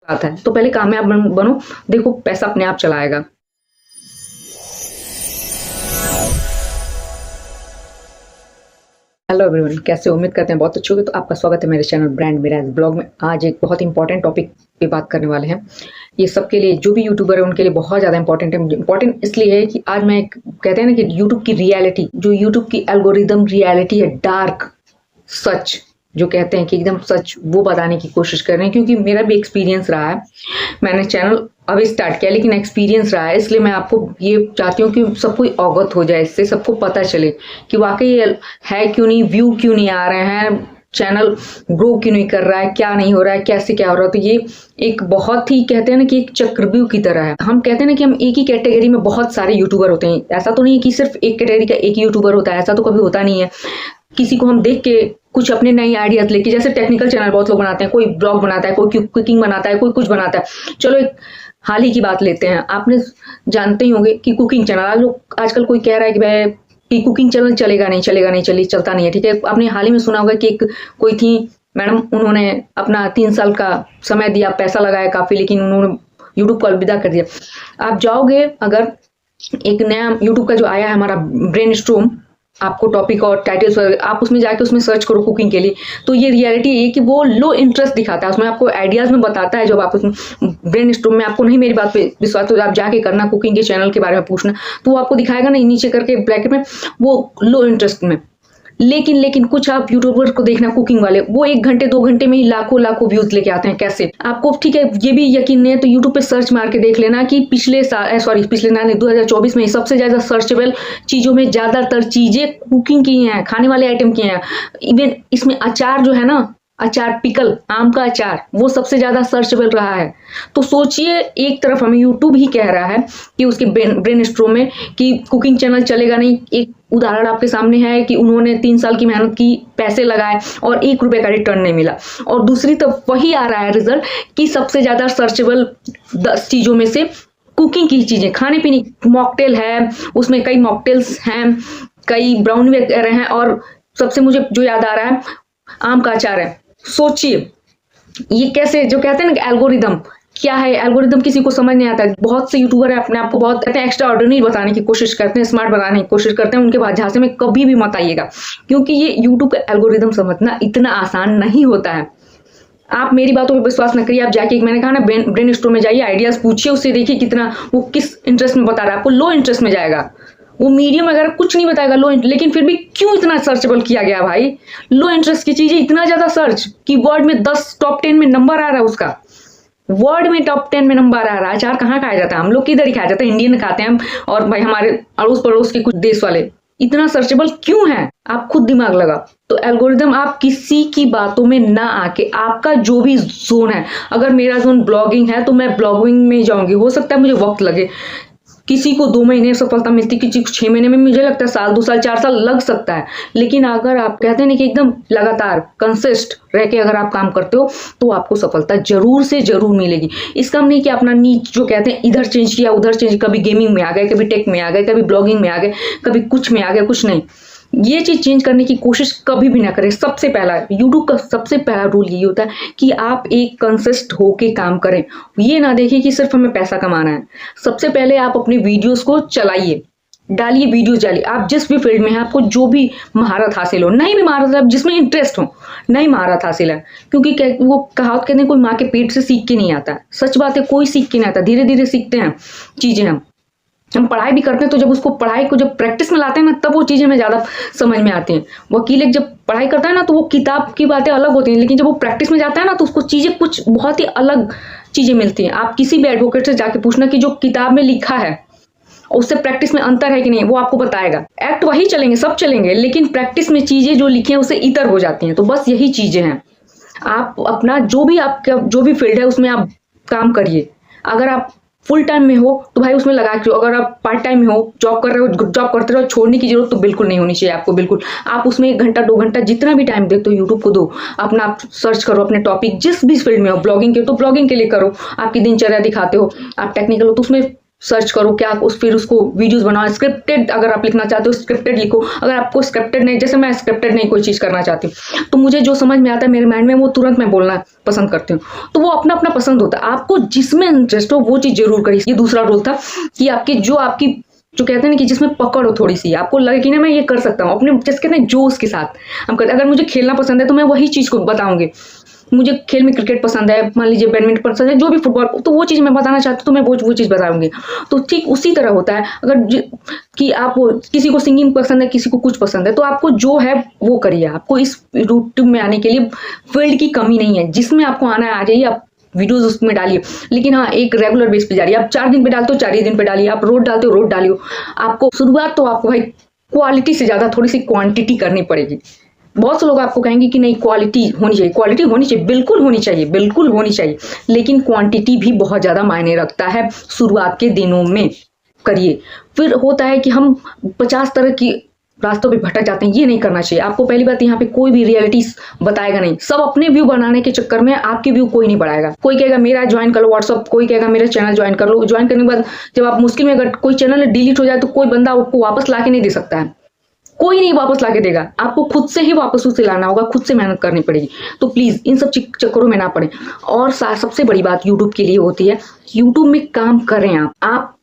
आता है। तो पहले कामयाब बनो, देखो पैसा अपने आप चला आएगा। हेलो एवरीवन, कैसे उम्मीद करते हैं बहुत अच्छे होंगे। तो आपका स्वागत है मेरे चैनल ब्रांड मिराज ब्लॉग में। आज एक बहुत इंपॉर्टेंट टॉपिक पे बात करने वाले हैं। ये सबके लिए, जो भी यूट्यूबर है उनके लिए बहुत ज़्यादा इंपॉर्टेंट है। इंपॉर्टेंट इसलिए है कि आज मैं कहते हैं ना कि यूट्यूब की रियलिटी, जो यूट्यूब की एल्गोरिदम रियलिटी है, डार्क सच जो कहते हैं कि एकदम सच, वो बताने की कोशिश कर रहे हैं। क्योंकि मेरा भी एक्सपीरियंस रहा है, मैंने चैनल अभी स्टार्ट किया लेकिन एक्सपीरियंस रहा है, इसलिए मैं आपको ये चाहती हूँ कि सबको अवगत हो जाए, इससे सबको पता चले कि वाकई है क्यों नहीं, व्यू क्यों नहीं आ रहे हैं, चैनल ग्रो क्यों नहीं कर रहा है, क्या नहीं हो रहा है, कैसे क्या हो रहा है। तो ये एक बहुत ही कहते हैं ना कि एक चक्रव्यूह की तरह है। हम कहते हैं ना कि हम एक ही कैटेगरी में बहुत सारे यूट्यूबर होते हैं। ऐसा तो नहीं है कि सिर्फ एक कैटेगरी का एक ही यूट्यूबर होता है, ऐसा तो कभी होता नहीं है। किसी को हम देख के कुछ अपने नई आइडियाज लेके, जैसे टेक्निकल चैनल बहुत लोग बनाते हैं, कोई ब्लॉग बनाता है, कोई कुकिंग बनाता है, कोई कुछ बनाता है। चलो एक हाल ही की बात लेते हैं, आपने जानते ही होंगे कि कुकिंग चैनल, आजकल कोई कह रहा है कि भाई कि कुकिंग चैनल चलेगा नहीं, चलता नहीं है, ठीक है। आपने हाल ही में सुना होगा कि एक कोई थी मैडम, उन्होंने अपना 3 साल का समय दिया, पैसा लगाया काफी, लेकिन उन्होंने यूट्यूब को अलविदा कर दिया। आप जाओगे, अगर एक नया यूट्यूब का जो आया है हमारा ब्रेन स्टॉर्म, आपको टॉपिक और टाइटल्स, आप उसमें जाके उसमें सर्च करो कुकिंग के लिए, तो ये रियलिटी है कि वो लो इंटरेस्ट दिखाता है। उसमें आपको आइडियाज में बताता है, जब आप उसमें ब्रेन स्टॉर्म में, आपको नहीं मेरी बात पे विश्वास तो आप जाके करना, कुकिंग के चैनल के बारे में पूछना, तो वो आपको दिखाएगा ना नीचे करके ब्रैकेट में, वो लो इंटरेस्ट में। लेकिन कुछ आप यूट्यूबर को देखना कुकिंग वाले, वो 1 घंटे 2 घंटे में ही लाखों व्यूज लेके आते हैं। कैसे आपको, ठीक है, ये भी यकीन नहीं है तो यूट्यूब पे सर्च मार के देख लेना कि पिछले 2024 में सबसे ज्यादा सर्चेबल चीजों में ज्यादातर चीजें कुकिंग की हैं, खाने वाले आइटम की हैं। इवन इसमें अचार जो है ना, अचार, पिकल, आम का अचार, वो सबसे ज्यादा सर्चेबल रहा है। तो सोचिए, एक तरफ हमें यूट्यूब ही कह रहा है कि उसके ब्रेन स्टॉर्म में कि कुकिंग चैनल चलेगा नहीं। एक उदाहरण आपके सामने है कि उन्होंने 3 साल की मेहनत की, पैसे लगाए और 1 रुपए का रिटर्न नहीं मिला। और दूसरी तरफ वही आ रहा है रिजल्ट कि सबसे ज्यादा सर्चेबल 10 चीजों में से कुकिंग की चीजें, खाने पीने, मॉकटेल है, उसमें कई मॉकटेल्स हैं, कई ब्राउनी वगैरह हैं, और सबसे मुझे जो याद आ रहा है, आम का अचार है। सोचिए ये कैसे, जो कहते हैं ना कि एल्गोरिदम क्या है, एल्गोरिदम किसी को समझ नहीं आता। बहुत से यूट्यूबर है अपने आप को बहुत कहते हैं एक्स्ट्रा ऑर्डिनरी बताने की कोशिश करते हैं, स्मार्ट बनाने की कोशिश करते हैं, उनके बाद झांसे में कभी भी मत आइएगा, क्योंकि ये यूट्यूब का एल्गोरिदम समझना इतना आसान नहीं होता है। आप मेरी बातों पर विश्वास न करिए, आप जाके, मैंने कहा ना, ब्रेन स्टॉर्म में जाइए, आइडियाज पूछिए उससे, देखिए कितना वो किस इंटरेस्ट में बता रहा है। आपको लो इंटरेस्ट में जाएगा, वो मीडियम वगैरह कुछ नहीं बताएगा, लो, लेकिन फिर भी क्यों इतना सर्चेबल किया गया भाई? लो इंटरेस्ट की चीजें इतना ज्यादा सर्च, कीवर्ड में 10 टॉप 10 में नंबर आ रहा है उसका, वर्ड में टॉप 10 में नंबर आ रहा है। अचार कहाँ खाया जाता है? हम लोग किधर ही खाया जाता है, इंडियन खाते हैं हम, और भाई हमारे अड़ोस पड़ोस के कुछ देश वाले। इतना सर्चेबल क्यों है? आप खुद दिमाग लगा। तो एल्गोरिदम, आप किसी की बातों में ना आके, आपका जो भी जोन है, अगर मेरा जोन ब्लॉगिंग है तो मैं ब्लॉगिंग में जाऊंगी। हो सकता है मुझे वक्त लगे, किसी को 2 महीने सफलता मिलती, किसी को 6 महीने में, मुझे लगता है साल, 2 साल, 4 साल लग सकता है। लेकिन अगर आप कहते हैं कि एकदम लगातार कंसिस्ट रह के अगर आप काम करते हो तो आपको सफलता जरूर से जरूर मिलेगी। इसका नहीं कि अपना नीच जो कहते हैं इधर चेंज किया उधर चेंज, कभी गेमिंग में आ गए, कभी टेक में आ गए, कभी ब्लॉगिंग में आ गए, कभी कुछ में आ गए, कुछ नहीं। ये चीज चेंज करने की कोशिश कभी भी ना करें। सबसे पहला यूट्यूब का सबसे पहला रूल यही होता है कि आप एक कंसिस्ट होके काम करें। ये ना देखिए कि सिर्फ हमें पैसा कमाना है। सबसे पहले आप अपने वीडियोस को चलाइए, डालिए वीडियोस, डालिए। आप जिस भी फील्ड में हैं, आपको जो भी महारत हासिल हो, नहीं भी महारत है, जिसमें इंटरेस्ट हो, नहीं महारत हासिल है, क्योंकि वो कहावत कहते हैं, कोई माँ के पेट से सीख के नहीं आता। सच बात है, कोई सीख के नहीं आता, धीरे धीरे सीखते हैं चीजें। हम पढ़ाई भी करते हैं, तो जब उसको पढ़ाई को जब प्रैक्टिस में लाते हैं ना, तब वो चीजें हमें ज्यादा समझ में आती हैं। वकील एक जब पढ़ाई करता है ना, तो वो किताब की बातें अलग होती हैं, लेकिन जब वो प्रैक्टिस में जाता है ना, तो उसको चीजें कुछ बहुत ही अलग चीजें मिलती हैं। आप किसी भी एडवोकेट से जाके पूछना कि जो किताब में लिखा है उससे प्रैक्टिस में अंतर है कि नहीं, वो आपको बताएगा। एक्ट वही चलेंगे, सब चलेंगे, लेकिन प्रैक्टिस में चीजें जो लिखी हैं उससे इतर हो जाती हैं। तो बस यही चीजें हैं। आप अपना जो भी आपका जो भी फील्ड है उसमें आप काम करिए। अगर आप फुल टाइम में हो तो भाई उसमें लगा के, अगर आप पार्ट टाइम में हो, जॉब कर रहे हो, जॉब करते रहो, छोड़ने की जरूरत तो बिल्कुल नहीं होनी चाहिए आपको, बिल्कुल। आप उसमें 1 घंटा 2 घंटा जितना भी टाइम देते हो यूट्यूब को दो, अपना आप सर्च करो, अपने टॉपिक जिस भी फील्ड में हो, ब्लॉगिंग के तो ब्लॉगिंग के लिए करो, आपकी दिनचर्या दिखाते हो, आप टेक्निकल हो तो उसमें सर्च करो क्या उस फिर उसको वीडियोस बनाओ। स्क्रिप्टेड अगर आप लिखना चाहते हो स्क्रिप्टेड लिखो। अगर आपको स्क्रिप्टेड नहीं, जैसे मैं स्क्रिप्टेड नहीं कोई चीज़ करना चाहती हूँ तो मुझे जो समझ में आता है मेरे माइंड में वो तुरंत मैं बोलना पसंद करती हूँ। तो वो अपना अपना पसंद होता है, आपको जिसमें इंटरेस्ट हो वो चीज़ जरूर करिए। ये दूसरा रूल था कि आपकी जो कहते हैं ना कि जिसमें पकड़ हो थोड़ी सी, आपको लगे कि ना मैं ये कर सकता हूँ अपने जैसे कहते हैं जोश के साथ हम करते। अगर मुझे खेलना पसंद है तो मैं वही चीज़ को बताऊंगी। मुझे खेल में क्रिकेट पसंद है, मान लीजिए बैडमिंटन पसंद है, जो भी फुटबॉल, तो वो चीज़ मैं बताना चाहती हूँ तो मैं वो चीज़ बताऊंगी। तो ठीक उसी तरह होता है कि आप किसी को सिंगिंग पसंद है, किसी को कुछ पसंद है, तो आपको जो है वो करिए। आपको इस यूट्यूब में आने के लिए फील्ड की कमी नहीं है, जिसमें आपको आना है आ जाइए, आप वीडियोस उसमें डालिए। लेकिन हाँ, एक रेगुलर बेस पे डालिए। आप 4 दिन पे डालते हो 4 ही दिन पे डालिए, आप रोज डालते हो रोज डालिए। आपको शुरुआत तो आपको भाई क्वालिटी से ज़्यादा थोड़ी सी क्वांटिटी करनी पड़ेगी। बहुत से लोग आपको कहेंगे कि नहीं क्वालिटी होनी चाहिए, क्वालिटी होनी चाहिए, बिल्कुल होनी चाहिए, बिल्कुल होनी चाहिए, लेकिन क्वांटिटी भी बहुत ज़्यादा मायने रखता है। शुरुआत के दिनों में करिए। फिर होता है कि हम 50 तरह की रास्तों पे भटक जाते हैं, ये नहीं करना चाहिए आपको। पहली बात, यहाँ पे कोई भी रियलिटी बताएगा नहीं। सब अपने व्यू बनाने के चक्कर में आपके व्यू कोई नहीं बढ़ाएगा। कोई कहेगा मेरा ज्वाइन कर लो व्हाट्सअप, कोई कहेगा मेरा चैनल ज्वाइन कर लो। ज्वाइन करने के बाद जब आप मुश्किल में, अगर कोई चैनल डिलीट हो जाए तो कोई बंदा आपको वापस ला के नहीं दे सकता है, कोई नहीं वापस लाके देगा। आपको खुद से ही वापस उसे लाना होगा, खुद से मेहनत करनी पड़ेगी। तो प्लीज इन सब चक्करों में ना पड़े। और सबसे बड़ी बात यूट्यूब के लिए होती है, यूट्यूब में काम करें, आप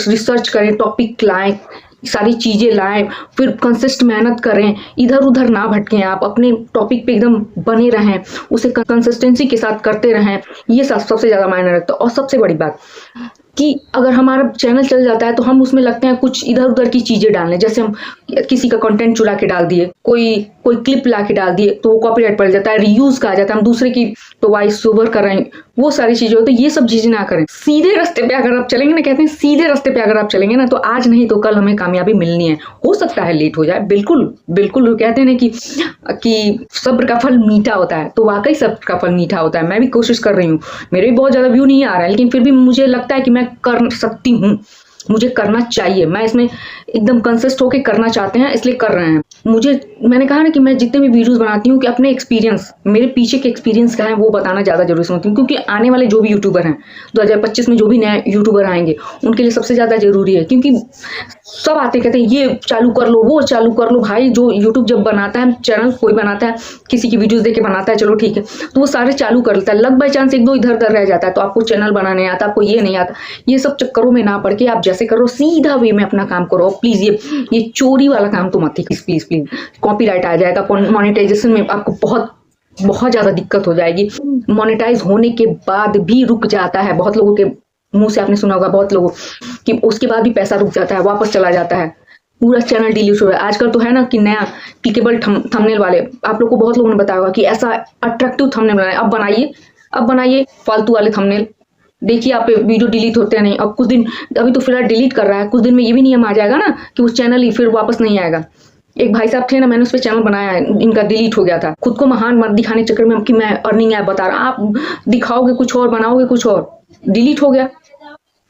रिसर्च करें, टॉपिक लाएं, सारी चीजें लाएं, फिर कंसिस्ट मेहनत करें, इधर उधर ना भटकें, आप अपने टॉपिक पे एकदम बने रहें, उसे कंसिस्टेंसी के साथ करते रहें। ये सबसे ज्यादा मायने रखता है। और सबसे बड़ी बात कि अगर हमारा चैनल चल जाता है तो हम उसमें लगते हैं कुछ इधर उधर की चीजें डालने, जैसे हम किसी का कंटेंट चुरा के डाल दिए, कोई क्लिप ला के डाल दिए तो वो कॉपीराइट पड़ जाता है, रीयूज का आ जाता है, हम दूसरे की तो वॉइस ओवर कर रहे हैं, वो सारी चीजें होती है। ये सब चीजें ना करें। सीधे रास्ते पे अगर आप चलेंगे ना, कहते हैं सीधे रास्ते पे अगर आप चलेंगे ना तो आज नहीं तो कल हमें कामयाबी मिलनी है। हो सकता है लेट हो जाए, बिल्कुल बिल्कुल। कहते हैं ना कि सब्र का फल मीठा होता है, तो वाकई सब्र का फल मीठा होता है। मैं भी कोशिश कर रही हूँ, मेरे भी बहुत ज्यादा व्यू नहीं आ रहा है, लेकिन फिर भी मुझे लगता है कि मैं कर सकती हूँ, मुझे करना चाहिए। मैं इसमें एकदम कंसिस्ट होके करना चाहते हैं, इसलिए कर रहे हैं। मैंने कहा ना कि मैं जितने भी वीडियोस बनाती हूँ कि अपने एक्सपीरियंस, मेरे पीछे के एक्सपीरियंस क्या है वो बताना ज़्यादा जरूरी समझती हूँ, क्योंकि आने वाले जो भी यूट्यूबर हैं 2025 में, जो भी नए यूट्यूबर आएंगे उनके लिए सबसे ज़्यादा जरूरी है। क्योंकि सब आते कहते हैं ये चालू कर लो, वो चालू कर लो। भाई जो यूट्यूब जब बनाता है, चैनल कोई बनाता है, किसी की वीडियोस देख के बनाता है, चलो ठीक है, तो वो सारे चालू कर लेता है। लग बाई चांस एक दो इधर उधर रह जाता है तो आपको चैनल बनाने नहीं आता, आपको ये नहीं आता। ये सब चक्करों में ना पड़ के आप जैसे करो सीधा वे में अपना काम करो। प्लीज ये चोरी वाला काम तो मत ही प्लीज प्लीज। कॉपीराइट आ जाएगा, मोनेटाइजेशन में आपको बहुत ज्यादा दिक्कत हो जाएगी। मोनेटाइज होने के बाद भी रुक जाता है, बहुत लोगों के मुंह से आपने सुना होगा, बहुत लोगों कि उसके बाद भी पैसा रुक जाता है, वापस चला जाता है, पूरा चैनल डिलीट हो रहा है। आजकल तो है ना कि नया क्लिकेबल थंबनेल वाले, आप लोग को बहुत लोगों ने बताया होगा कि ऐसा अट्रैक्टिव थंबनेल बनाए, अब बनाइए फालतू वाले थंबनेल। देखिए आप वीडियो डिलीट होते नहीं। अब कुछ दिन, अभी तो फिलहाल डिलीट कर रहा है, कुछ दिन में ये भी नियम आ जाएगा ना कि उस चैनल ही फिर वापस नहीं आएगा। एक भाई साहब थे ना, मैंने उस पर चैनल बनाया है, इनका डिलीट हो गया था। खुद को महान मत दिखाने के चक्कर में कि मैं अर्निंग ऐप बता रहा, आप दिखाओगे कुछ और, बनाओगे कुछ और, डिलीट हो गया।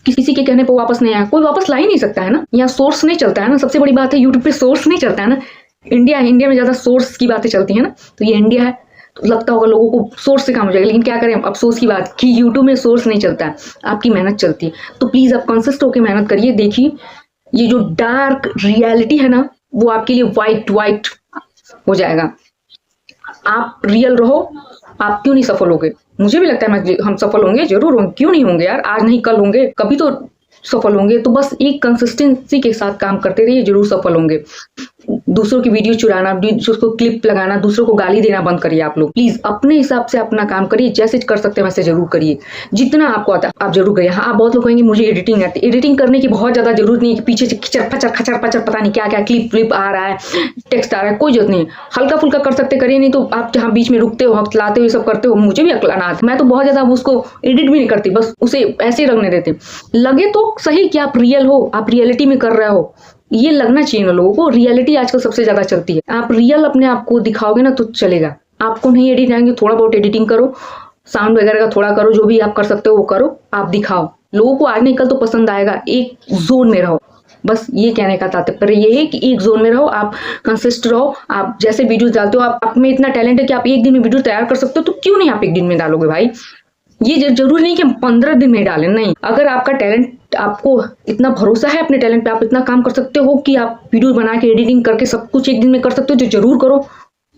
किसी के कहने पर वापस नहीं आया, कोई वापस ला ही नहीं सकता है ना। यहाँ सोर्स नहीं चलता है ना, सबसे बड़ी बात है यूट्यूब पे सोर्स नहीं चलता है ना। इंडिया में ज्यादा सोर्स की बातें चलती है ना, तो ये इंडिया है तो लगता होगा लोगों को सोर्स से काम हो जाएगा, लेकिन क्या करें अफसोस की बात कि यूट्यूब में सोर्स नहीं चलता है, आपकी मेहनत चलती है। तो प्लीज आप कंसिस्ट होकर मेहनत करिए। देखिए ये जो डार्क रियलिटी है ना, वो आपके लिए वाइट हो जाएगा। आप रियल रहो, आप क्यों नहीं सफल होगे। मुझे भी लगता है हम सफल होंगे, जरूर होंगे, क्यों नहीं होंगे यार, आज नहीं कल होंगे, कभी तो सफल होंगे। तो बस एक कंसिस्टेंसी के साथ काम करते रहिए, जरूर सफल होंगे। दूसरों की वीडियो चुराना, दूसरों को क्लिप लगाना, दूसरों को गाली देना बंद करिए। आप लोग प्लीज अपने हिसाब से अपना काम करिए, जैसे कर सकते हैं वैसे जरूर करिए, जितना आपको आता है आप जरूर करिए। हाँ, आप बहुत लोग कहेंगे मुझे एडिटिंग आती है, एडिटिंग करने की बहुत ज्यादा जरूरत नहीं है कि पीछे से खचर पचर पता नहीं क्या क्या क्लिप आ रहा है, टेक्स्ट आ रहा है, कोई जरूरत नहीं है। हल्का फुल्का कर सकते करिए, नहीं तो आप जहाँ बीच में रुकते हो, हफ्त लाते हो, सब करते हो, मुझे भी अकल ना आता। मैं तो बहुत ज्यादा उसको एडिट भी नहीं करती, बस उसे ऐसे ही रखने देते। लगे तो सही कि आप रियल हो, आप रियलिटी में कर रहे हो, ये लगना चाहिए ना लोगों को। रियलिटी आजकल सबसे ज्यादा चलती है, आप रियल अपने आप को दिखाओगे ना तो चलेगा। आपको नहीं एडिट आएंगे, थोड़ा बहुत एडिटिंग करो, साउंड वगैरह का थोड़ा करो, जो भी आप कर सकते हो वो करो, आप दिखाओ। लोगों को आज नहीं कल तो पसंद आएगा। एक जोन में रहो, बस ये कहने का तात्पर्य ये है कि एक जोन में रहो, आप कंसिस्ट रहो। आप जैसे वीडियो डालते हो, आप में इतना टैलेंट है कि आप एक दिन में वीडियो तैयार कर सकते हो, तो क्यों नहीं आप एक दिन में डालोगे भाई। ये जरूरी नहीं कि हम 15 दिन में डालें, नहीं। अगर आपका टैलेंट, आपको इतना भरोसा है अपने टैलेंट पे, आप इतना काम कर सकते हो कि आप वीडियो बना के एडिटिंग करके सब कुछ 1 दिन में कर सकते हो, तो जरूर करो,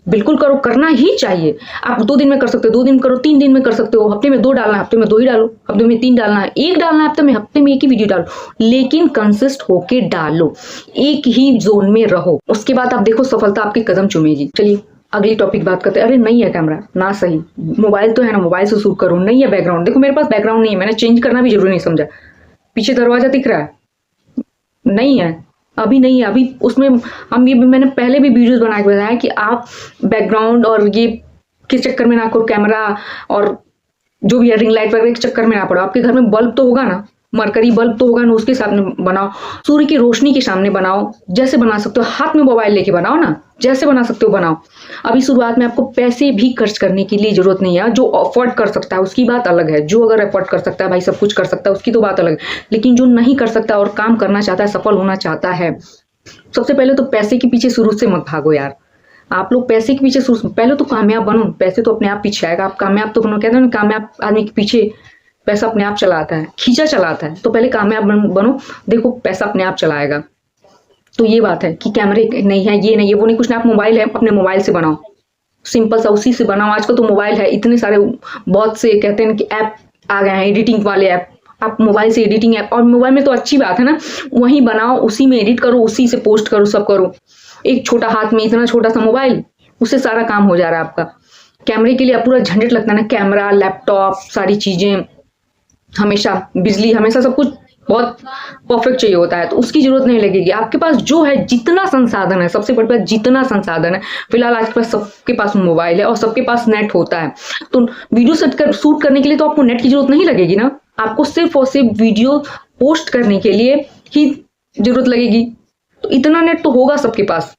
बिल्कुल करो, करना ही चाहिए। आप 2 दिन में कर सकते हो, 2 दिन करो, 3 दिन में कर सकते हो, हफ्ते में 2 डालना है, हफ्ते में 2 ही डालो, हफ्ते में 3 डालना है, 1 डालना है, हफ्ते में 1 ही वीडियो डालो, लेकिन कंसिस्ट होके डालो, एक ही जोन में रहो। उसके बाद आप देखो सफलता आपके कदम चूमेगी। चलिए अगली टॉपिक बात करते हैं। अरे नहीं है कैमरा, ना सही, मोबाइल तो है ना, मोबाइल से शूट करो, नहीं है बैकग्राउंड, देखो मेरे पास बैकग्राउंड नहीं है, मैंने चेंज करना भी जरूरी नहीं समझा। पीछे दरवाजा दिख रहा है, नहीं है, अभी नहीं है, अभी उसमें हम ये मैंने पहले भी वीडियोस बना के बताया कि आप बैकग्राउंड और ये किस चक्कर में ना करो, कैमरा और जो भी रिंग लाइट वगैरह के चक्कर में ना पड़ो। आपके घर में बल्ब तो होगा ना, मरकरी बल्ब तो होगा ना, उसके सामने बनाओ, सूर्य की रोशनी के सामने बनाओ, जैसे बना सकते हो, हाथ में मोबाइल लेके बनाओ ना, जैसे बना सकते हो बनाओ। अभी शुरुआत में आपको पैसे भी खर्च करने की लिए जरूरत नहीं है। जो अफोर्ड कर सकता है उसकी बात अलग है, जो अगर अफोर्ड कर सकता है, भाई सब कुछ कर सकता है, उसकी तो बात अलग है। लेकिन जो नहीं कर सकता और काम करना चाहता है, सफल होना चाहता है, सबसे पहले तो पैसे के पीछे शुरू से मत भागो यार। आप लोग पैसे के पीछे पहले तो कामयाब बनो, पैसे तो अपने आप पीछे आएगा। आप कामयाब तो बनो, कहते हैं ना कामयाब आदमी के पीछे पैसा अपने आप चलाता है, खींचा चलाता है। तो पहले कामयाब बनो, देखो पैसा अपने आप चलाएगा। तो ये बात है कि कैमरे नहीं है, ये नहीं है, वो नहीं, कुछ ना, आप मोबाइल है, अपने मोबाइल से बनाओ, सिंपल सा उसी से बनाओ। आजकल तो मोबाइल है, इतने सारे बहुत से कहते हैं कि ऐप आ गए हैं, एडिटिंग वाले ऐप, आप मोबाइल से एडिटिंग ऐप, और मोबाइल में तो अच्छी बात है ना, वहीं बनाओ, उसी में एडिट करो, उसी से पोस्ट करो, सब करो। एक छोटा हाथ में इतना छोटा सा मोबाइल, उससे सारा काम हो जा रहा है आपका। कैमरे के लिए आप पूरा झंझट लगता है ना, कैमरा, लैपटॉप, सारी चीजें, हमेशा बिजली, हमेशा सब कुछ बहुत परफेक्ट चाहिए होता है, तो उसकी जरूरत नहीं लगेगी। आपके पास जो है, जितना संसाधन है, सबसे बड़ी बात, जितना संसाधन है, फिलहाल आज के पास सबके पास मोबाइल है और सबके पास नेट होता है, तो वीडियो शूट करने के लिए तो आपको नेट की जरूरत नहीं लगेगी ना, आपको सिर्फ और सिर्फ वीडियो पोस्ट करने के लिए ही जरूरत लगेगी। तो इतना नेट तो होगा सबके पास,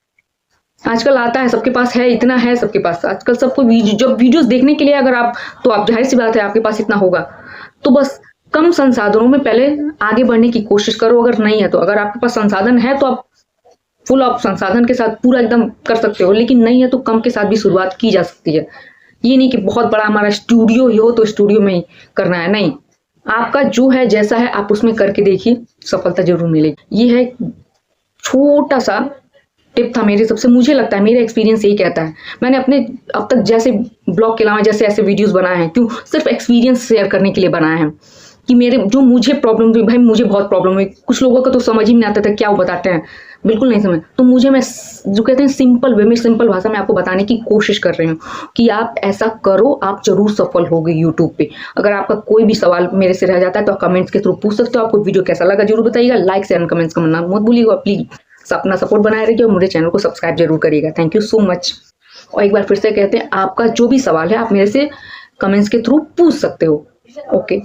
आजकल आता है, सबके पास है, इतना है सबके पास आजकल। सबको जब वीडियोस देखने के लिए अगर आप, तो आप जाहिर सी बात है आपके पास इतना होगा। तो बस कम संसाधनों में पहले आगे बढ़ने की कोशिश करो। अगर नहीं है तो, अगर आपके पास संसाधन है तो आप फुल ऑफ संसाधन के साथ पूरा एकदम कर सकते हो, लेकिन नहीं है तो कम के साथ भी शुरुआत की जा सकती है। ये नहीं कि बहुत बड़ा हमारा स्टूडियो ही हो तो स्टूडियो में ही करना है, नहीं, आपका जो है, जैसा है, आप उसमें करके देखिए, सफलता जरूर मिलेगी। ये है छोटा सा टिप था मेरे सबसे, मुझे लगता है, मेरा एक्सपीरियंस यही कहता है। मैंने अपने अब तक जैसे ब्लॉग के अलावा जैसे ऐसे वीडियोस बनाए हैं, क्यों, सिर्फ एक्सपीरियंस शेयर करने के लिए बनाए हैं कि मेरे जो मुझे प्रॉब्लम हुई, भाई मुझे बहुत प्रॉब्लम हुई, कुछ लोगों का तो समझ ही नहीं आता था क्या वो बताते हैं, बिल्कुल नहीं समझ। तो मुझे, मैं जो कहते हैं सिंपल वे में, सिंपल भाषा में आपको बताने की कोशिश कर रही हूँ कि आप ऐसा करो, आप जरूर सफल होगे यूट्यूब पे। अगर आपका कोई भी सवाल मेरे से रह जाता है तो आप कमेंट्स के थ्रू पूछ सकते हो। आपको वीडियो कैसा लगा जरूर बताइएगा, लाइक शेयर एंड कमेंट्स करना मत भूलिएगा प्लीज। अपना सपोर्ट बनाए रखिए और मेरे चैनल को सब्सक्राइब जरूर करिएगा। Thank you so much. और एक बार फिर से कहते हैं, आपका जो भी सवाल है आप मेरे से कमेंट्स के थ्रू पूछ सकते हो। ओके।